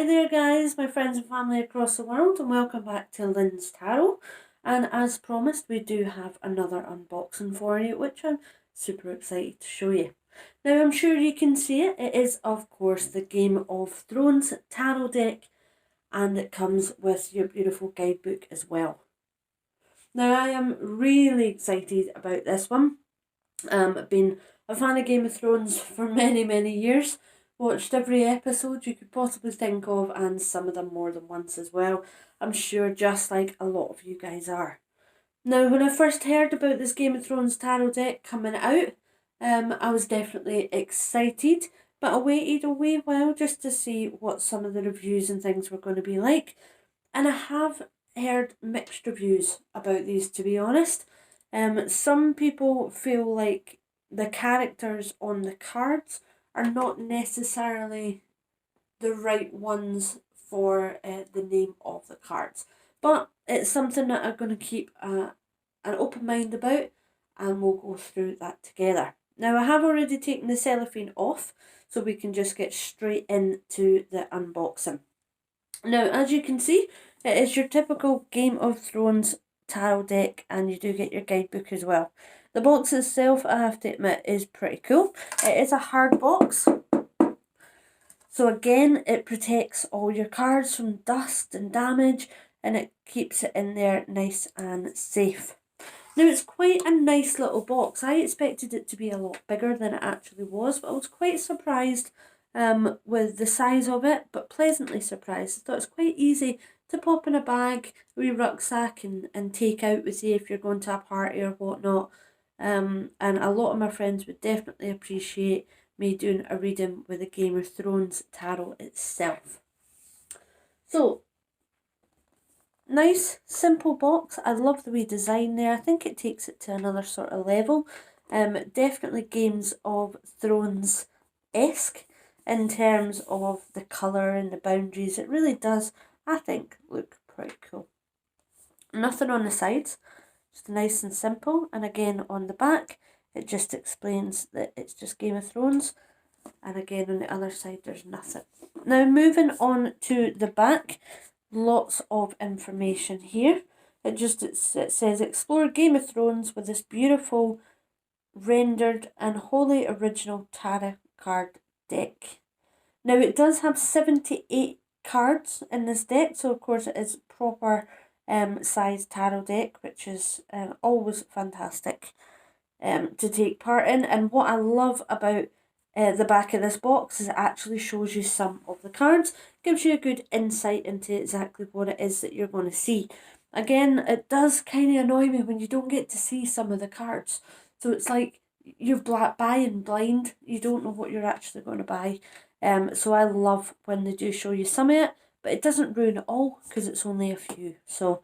Hi there guys, my friends and family across the world, and welcome back to Lynn's Tarot. And as promised, we do have another unboxing for you, which I'm super excited to show you. Now I'm sure you can see it. It is of course the Game of Thrones tarot deck, and it comes with your beautiful guidebook as well. Now I am really excited about this one. I've been a fan of Game of Thrones for many years. Watched every episode you could possibly think of, and some of them more than once as well. I'm sure just like a lot of you guys are. Now, when I first heard about this Game of Thrones tarot deck coming out, I was definitely excited, but I waited a wee while just to see what some of the reviews and things were going to be like. And I have heard mixed reviews about these, to be honest. Some people feel like the characters on the cards are not necessarily the right ones for the name of the cards. But it's something that I'm going to keep an open mind about, and we'll go through that together. Now, I have already taken the cellophane off, so we can just get straight into the unboxing. Now, as you can see, it is your typical Game of Thrones tarot deck, and you do get your guidebook as well. The box itself, I have to admit, is pretty cool. It is a hard box. So again, it protects all your cards from dust and damage, and it keeps it in there nice and safe. Now, it's quite a nice little box. I expected it to be a lot bigger than it actually was, but I was quite surprised with the size of it, but pleasantly surprised. I thought it's quite easy to pop in a bag, a wee rucksack, and take out with you if you're going to a party or whatnot. And a lot of my friends would definitely appreciate me doing a reading with the Game of Thrones tarot itself. So, nice, simple box. I love the wee design there. I think it takes it to another sort of level. Definitely Games of Thrones-esque in terms of the colour and the boundaries. It really does, I think, look pretty cool. Nothing on the sides, just nice and simple. And again, on the back, it just explains that it's just Game of Thrones. And again, on the other side, there's nothing. Now, moving on to the back, lots of information here. It says, explore Game of Thrones with this beautiful, rendered and wholly original tarot card deck. Now, it does have 78 cards in this deck, so of course it is proper size tarot deck, which is always fantastic to take part in. And what I love about the back of this box is it actually shows you some of the cards, gives you a good insight into exactly what it is that you're going to see. Again, it does kind of annoy me when you don't get to see some of the cards. So it's like you're buying blind, you don't know what you're actually going to buy. So I love when they do show you some of it, but it doesn't ruin it all because it's only a few. So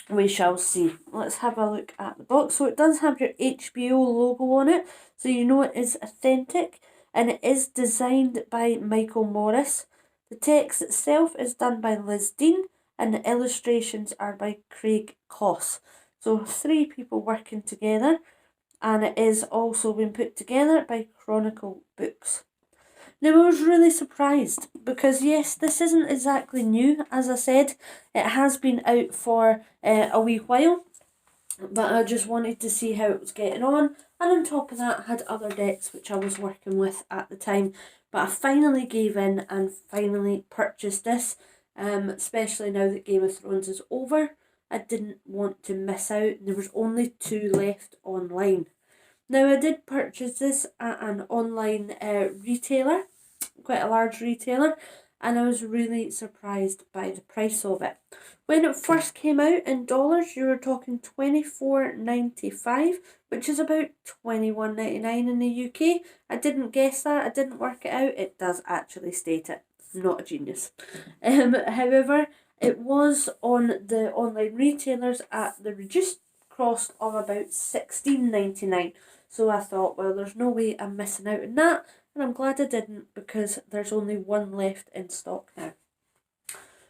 we shall see. Let's have a look at the box. So it does have your HBO logo on it, so you know it is authentic, and it is designed by Michael Morris. The text itself is done by Liz Dean, and the illustrations are by Craig Koss. So 3 people working together, and it is also been put together by Chronicle Books. Now, I was really surprised because, yes, this isn't exactly new. As I said, it has been out for a wee while, but I just wanted to see how it was getting on. And on top of that, I had other decks which I was working with at the time. But I finally gave in and finally purchased this, especially now that Game of Thrones is over. I didn't want to miss out. There was only 2 left online. Now, I did purchase this at an online retailer, quite a large retailer, and I was really surprised by the price of it. When it first came out in dollars, you were talking $24.95, which is about $21.99 in the UK. I didn't guess that, I didn't work it out. It does actually state it. I'm not a genius. However, it was on the online retailers at the reduced cost of about $16.99. So I thought, well, there's no way I'm missing out on that, and I'm glad I didn't because there's only 1 left in stock now.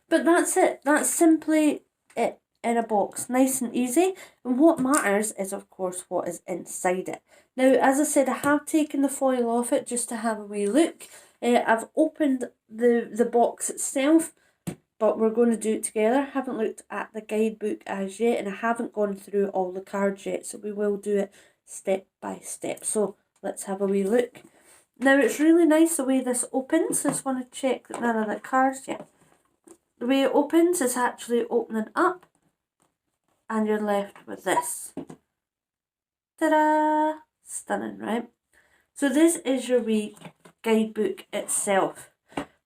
But that's it. That's simply it in a box. Nice and easy. And what matters is, of course, what is inside it. Now, as I said, I have taken the foil off it just to have a wee look. I've opened the box itself, but we're going to do it together. Haven't looked at the guidebook as yet, and I haven't gone through all the cards yet, so we will do it step by step. So let's have a wee look. Now it's really nice the way this opens. Just want to check that none of the cards yet. The way it opens is actually opening up, and you're left with this. Ta-da! Stunning, right? So this is your wee guidebook itself.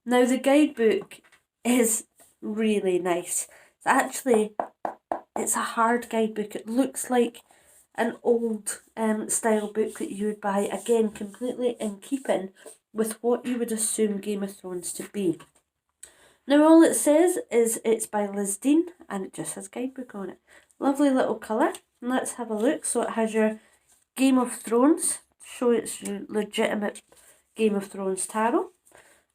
Now the guidebook is really nice. It's a hard guidebook. It looks like an old style book that you would buy, again completely in keeping with what you would assume Game of Thrones to be. Now all it says is it's by Liz Dean, and it just has guidebook on it. Lovely little colour. And let's have a look. So it has your Game of Thrones, show it's your legitimate Game of Thrones tarot.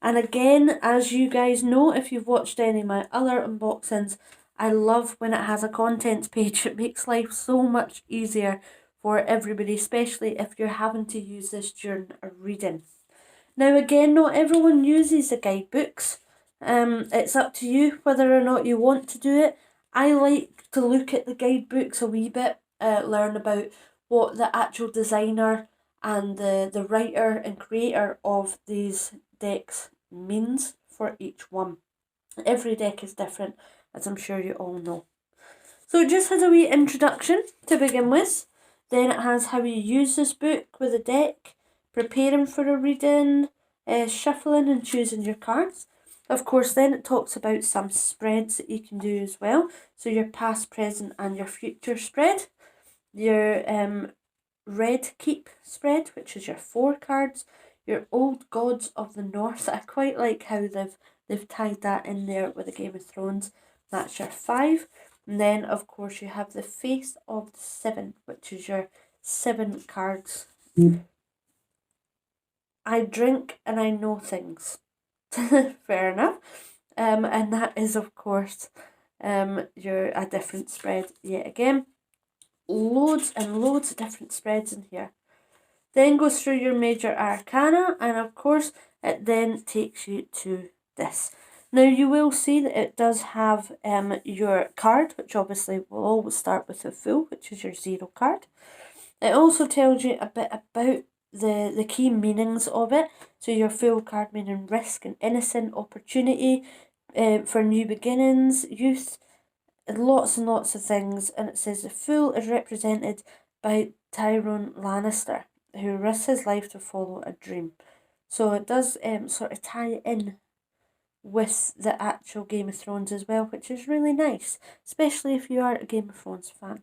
And again, as you guys know, if you've watched any of my other unboxings, I love when it has a contents page. It makes life so much easier for everybody, especially if you're having to use this during a reading. Now again, not everyone uses the guidebooks. It's up to you whether or not you want to do it. I like to look at the guidebooks a wee bit, learn about what the actual designer and the writer and creator of these decks means for each one. Every deck is different, as I'm sure you all know. So it just has a wee introduction to begin with. Then it has how you use this book with a deck, preparing for a reading, shuffling and choosing your cards. Of course, then it talks about some spreads that you can do as well. So your past, present and your future spread. Your Red Keep spread, which is your 4 cards. Your Old Gods of the North. I quite like how they've tied that in there with the Game of Thrones. That's your 5. And then, of course, you have the Face of the 7, which is your 7 cards. I drink and I know things. Fair enough. And that is, of course, a different spread yet again. Loads and loads of different spreads in here. Then goes through your major arcana, and of course it then takes you to this. Now you will see that it does have your card, which obviously will always start with the Fool, which is your 0 card. It also tells you a bit about the key meanings of it. So your Fool card meaning risk and innocent, opportunity, for new beginnings, youth, lots and lots of things. And it says the Fool is represented by Tyrone Lannister, who risks his life to follow a dream. So it does sort of tie in with the actual Game of Thrones as well, which is really nice, especially if you are a Game of Thrones fan.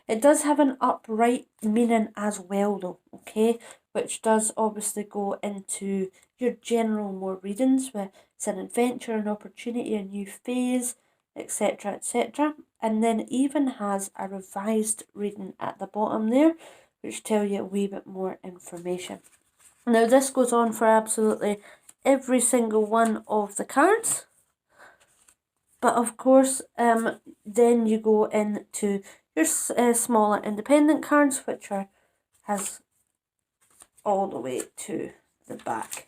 It does have an upright meaning as well though, okay, which does obviously go into your general more readings where it's an adventure, an opportunity, a new phase, etc, etc. And then it even has a revised reading at the bottom there, which tell you a wee bit more information. Now this goes on for absolutely every single one of the cards. But of course, then you go into your smaller independent cards, which has all the way to the back.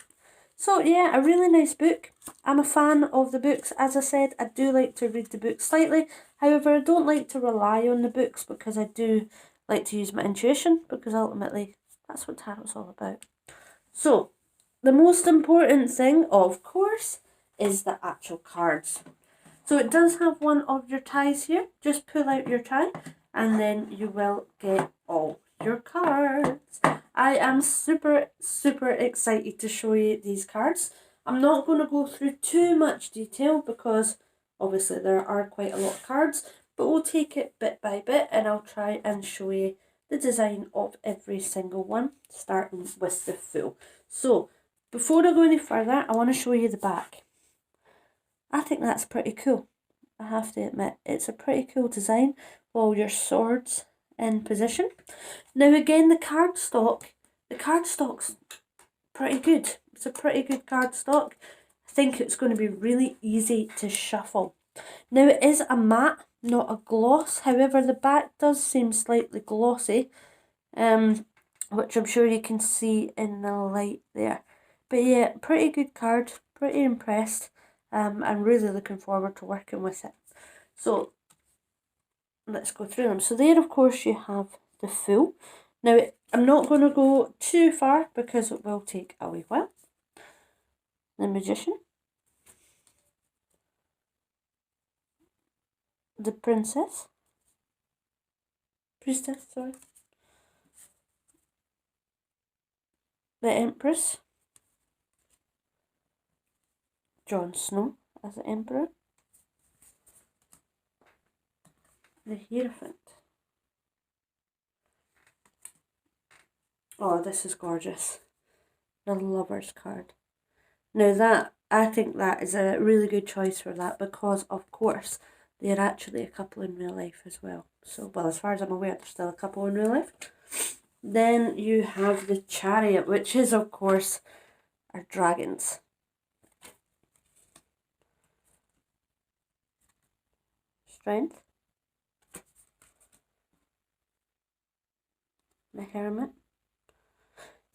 So yeah, a really nice book. I'm a fan of the books. As I said, I do like to read the books slightly. However, I don't like to rely on the books because I do like to use my intuition, because ultimately that's what tarot's all about. So, the most important thing, of course, is the actual cards. So it does have one of your ties here. Just pull out your tie and then you will get all your cards. I am super, super excited to show you these cards. I'm not going to go through too much detail because obviously there are quite a lot of cards, but we'll take it bit by bit and I'll try and show you the design of every single one, starting with the Fool. So, before I go any further, I want to show you the back. I think that's pretty cool. I have to admit, it's a pretty cool design with all your swords in position. Now again, the cardstock's pretty good. It's a pretty good cardstock. I think it's going to be really easy to shuffle. Now it is a matte, not a gloss. However, the back does seem slightly glossy, which I'm sure you can see in the light there. But yeah, pretty good card, pretty impressed, and really looking forward to working with it. So let's go through them. So there, of course, you have the Fool. Now, I'm not going to go too far because it will take a wee while. The Magician. The Priestess, sorry. The Empress. Jon Snow as the Emperor. The Hierophant. Oh, this is gorgeous. The Lover's card. Now I think that is a really good choice for that because, of course, they're actually a couple in real life as well. So, well, as far as I'm aware, they're still a couple in real life. Then you have the Chariot, which is, of course, our dragons. Strength. The Hermit.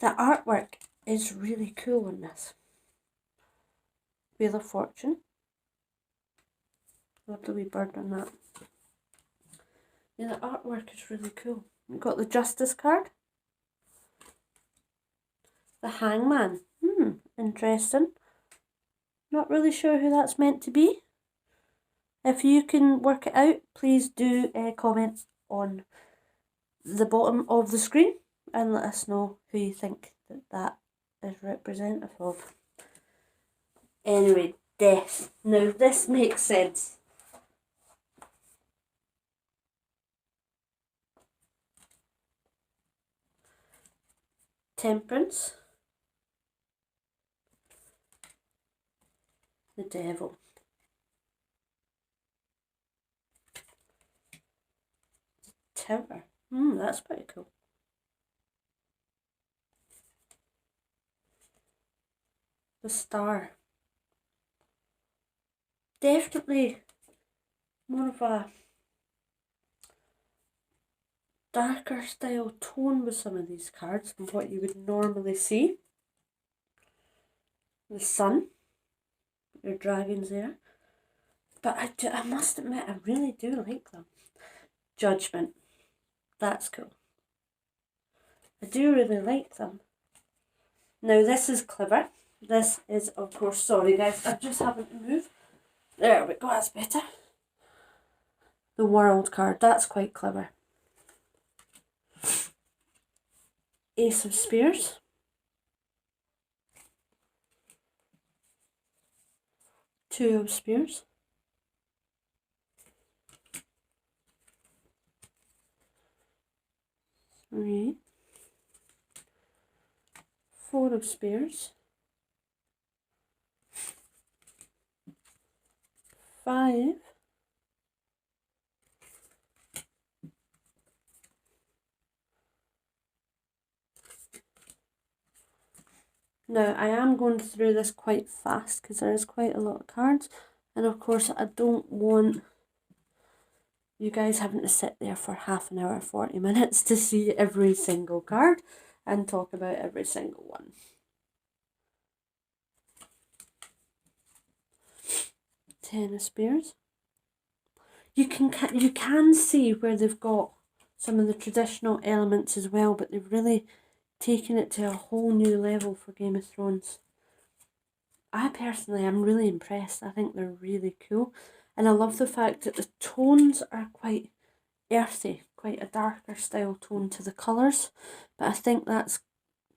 The artwork is really cool on this. Wheel of Fortune. Love the wee bird on that. Yeah, the artwork is really cool. We've got the Justice card. The Hangman. Interesting. Not really sure who that's meant to be. If you can work it out, please do comment on the bottom of the screen and let us know who you think that is representative of. Anyway, Death. Now this makes sense. Temperance. The Devil. Tower. That's pretty cool. The Star. Definitely more of a darker style tone with some of these cards than what you would normally see. The Sun. Your dragons there. But I must admit, I really do like them. Judgment. That's cool. I do really like them. Now this is clever. This is, of course, sorry guys, I'm just having to move. There we go, that's better. The World card, that's quite clever. Ace of Spears. Two of Spears. Three. Four of Spears. Five. Now, I am going through this quite fast because there is quite a lot of cards. And of course, I don't want you guys having to sit there for half an hour, 40 minutes to see every single card and talk about every single one. Ten of Spears. You can see where they've got some of the traditional elements as well, but they've really taken it to a whole new level for Game of Thrones. I personally am really impressed. I think they're really cool. And I love the fact that the tones are quite earthy, quite a darker style tone to the colours. But I think that's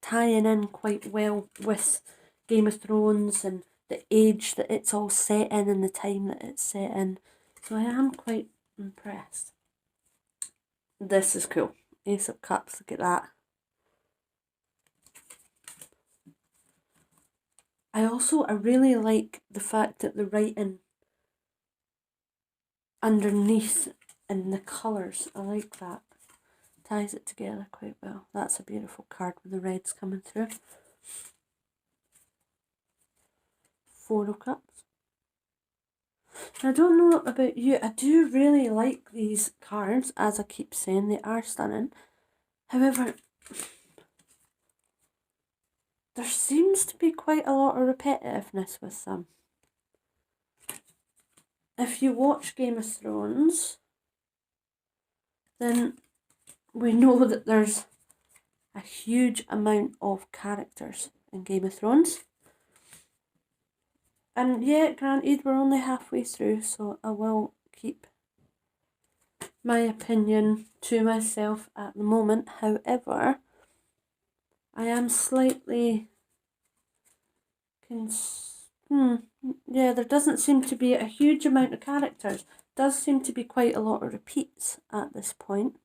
tying in quite well with Game of Thrones and the age that it's all set in and the time that it's set in. So I am quite impressed. This is cool. Ace of Cups, look at that. I really like the fact that the writing underneath in the colours, I like that. Ties it together quite well. That's a beautiful card with the reds coming through. Four of Cups. I don't know about you, I do really like these cards, as I keep saying, they are stunning. However, there seems to be quite a lot of repetitiveness with them. If you watch Game of Thrones, then we know that there's a huge amount of characters in Game of Thrones. And yeah, granted, we're only halfway through, so I will keep my opinion to myself at the moment. However, I am slightly yeah, there doesn't seem to be a huge amount of characters. Does seem to be quite a lot of repeats at this point.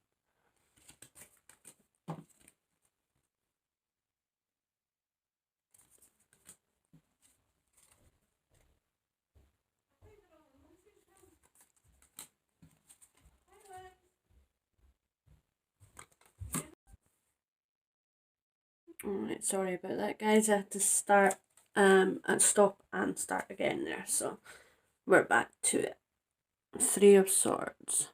Alright, sorry about that, guys. I had to start and stop and start again there, so we're back to it. 3 of Swords.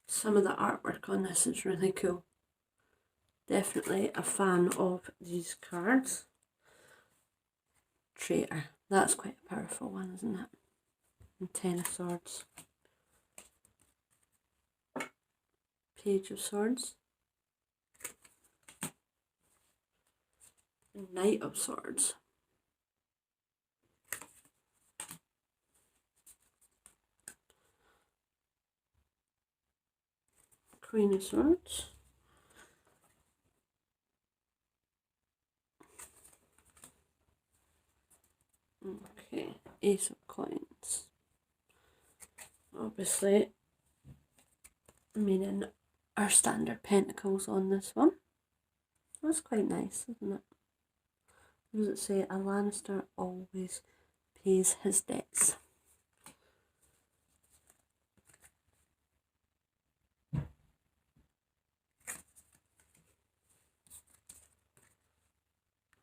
Some of the artwork on this is really cool. Definitely a fan of these cards. Traitor. That's quite a powerful one, isn't it? And 10 of Swords. Page of Swords. Knight of Swords. Queen of Swords. Okay, Ace of Coins. Obviously, meaning our standard pentacles on this one. That's quite nice, isn't it? What does it say? A Lannister always pays his debts.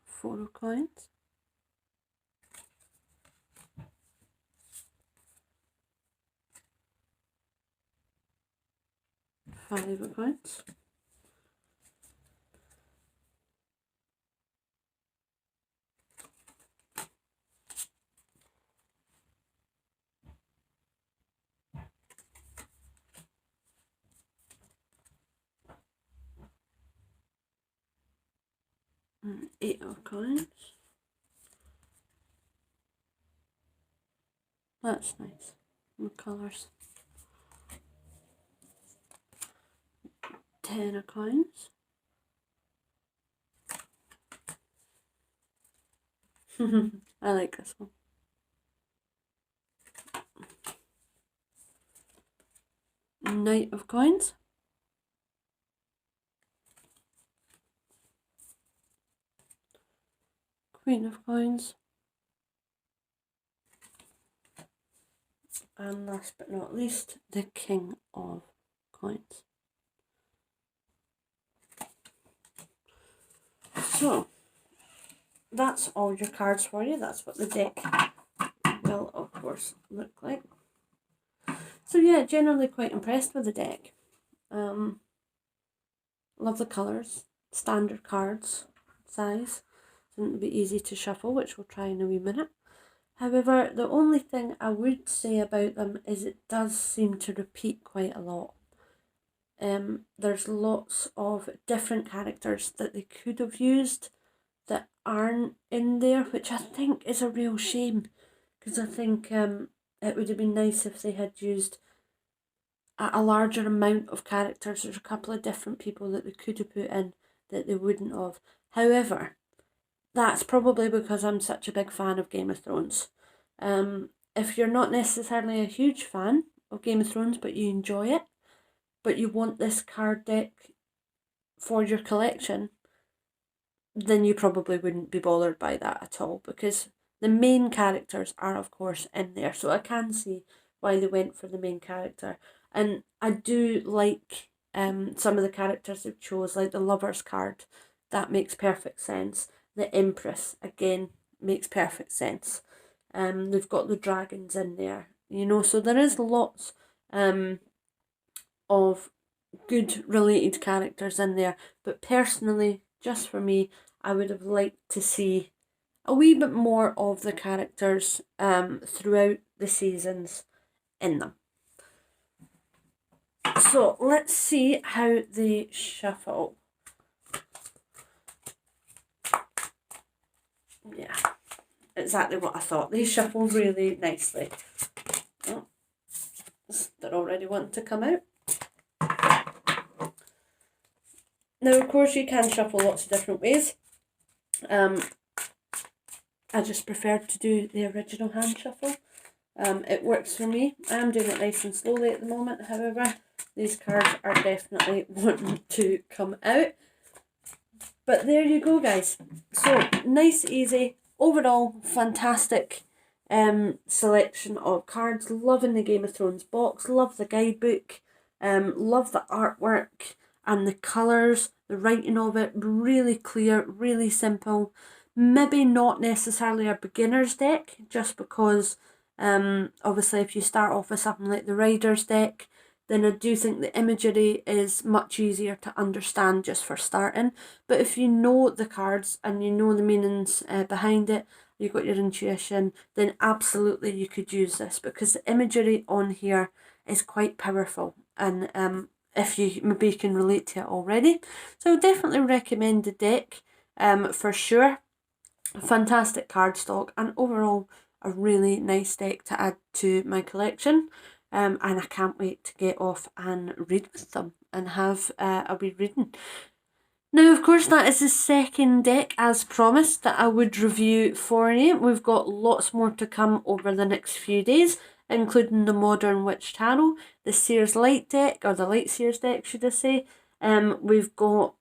Four of Coins. Five of Coins. And 8 of Coins. That's nice. The colours. 10 of Coins. I like this one. Knight of Coins. Queen of Coins. And last but not least, the King of Coins. So, that's all your cards for you. That's what the deck will, of course, look like. So yeah, generally quite impressed with the deck. Love the colours, standard cards, size. Shouldn't be easy to shuffle, which we'll try in a wee minute. However, the only thing I would say about them is it does seem to repeat quite a lot. There's lots of different characters that they could have used that aren't in there, which I think is a real shame, because I think it would have been nice if they had used a larger amount of characters. There's a couple of different people that they could have put in that they wouldn't have. However, that's probably because I'm such a big fan of Game of Thrones. If you're not necessarily a huge fan of Game of Thrones, but you enjoy it, but you want this card deck for your collection, then you probably wouldn't be bothered by that at all, because the main characters are of course in there, so I can see why they went for the main character. And I do like some of the characters they've chose, like the Lovers card. That makes perfect sense. The Empress, again, makes perfect sense. They've got the dragons in there, you know, so there is lots of good related characters in there. But personally, just for me, I would have liked to see a wee bit more of the characters throughout the seasons in them. So let's see how they shuffle. Yeah, exactly what I thought. They shuffle really nicely. Oh, they're already wanting to come out. Now, of course, you can shuffle lots of different ways. I just prefer to do the original hand shuffle. It works for me. I am doing it nice and slowly at the moment. However, these cards are definitely wanting to come out. But there you go, guys. So, nice, easy, overall fantastic selection of cards. Loving the Game of Thrones box. Love the guidebook. Love the artwork and the colours. The writing of it, really clear, really simple. Maybe not necessarily a beginner's deck, just because obviously if you start off with something like the Riders deck, then I do think the imagery is much easier to understand just for starting. But if you know the cards and you know the meanings behind it, you've got your intuition, then absolutely you could use this, because the imagery on here is quite powerful, and if you maybe can relate to it already. So I would definitely recommend the deck for sure. Fantastic cardstock, and overall a really nice deck to add to my collection. And I can't wait to get off and read with them and have a wee reading. Now, of course, that is the second deck, as promised, that I would review for you. We've got lots more to come over the next few days, including the Modern Witch Tarot, the Seers Light deck, or the Light Seers deck, should I say. We've got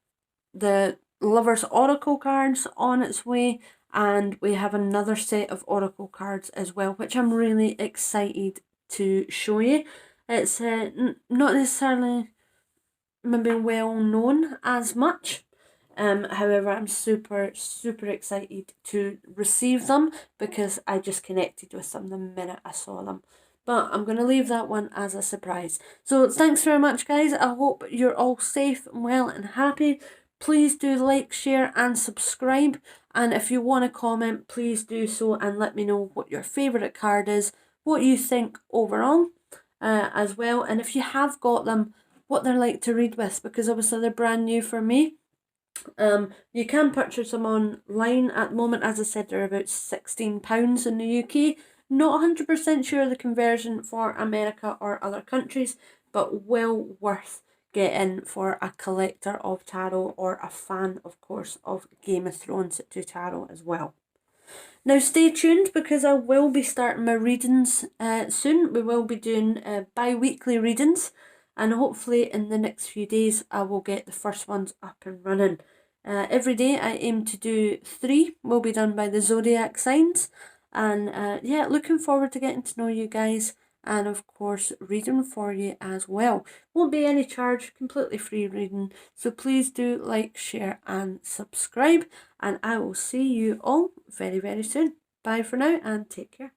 the Lovers Oracle cards on its way, and we have another set of Oracle cards as well, which I'm really excited to show you. It's not necessarily maybe well known as much. However, I'm super excited to receive them, because I just connected with them the minute I saw them. But I'm going to leave that one as a surprise. So thanks very much, guys. I hope you're all safe and well and happy. Please do like, share and subscribe. And if you want to comment, please do so and let me know what your favourite card is, what you think overall as well. And if you have got them, what they're like to read with, because obviously they're brand new for me. You can purchase them online at the moment. As I said, they're about £16 in the UK. Not 100% sure the conversion for America or other countries, but well worth getting for a collector of tarot, or a fan, of course, of Game of Thrones that do tarot as well. Now stay tuned, because I will be starting my readings soon. We will be doing bi-weekly readings, and hopefully in the next few days I will get the first ones up and running. Every day I aim to do 3, will be done by the zodiac signs. And yeah, looking forward to getting to know you guys, and of course reading for you as well. Won't be any charge, completely free reading. So please do like, share and subscribe, and I will see you all very soon. Bye for now and take care.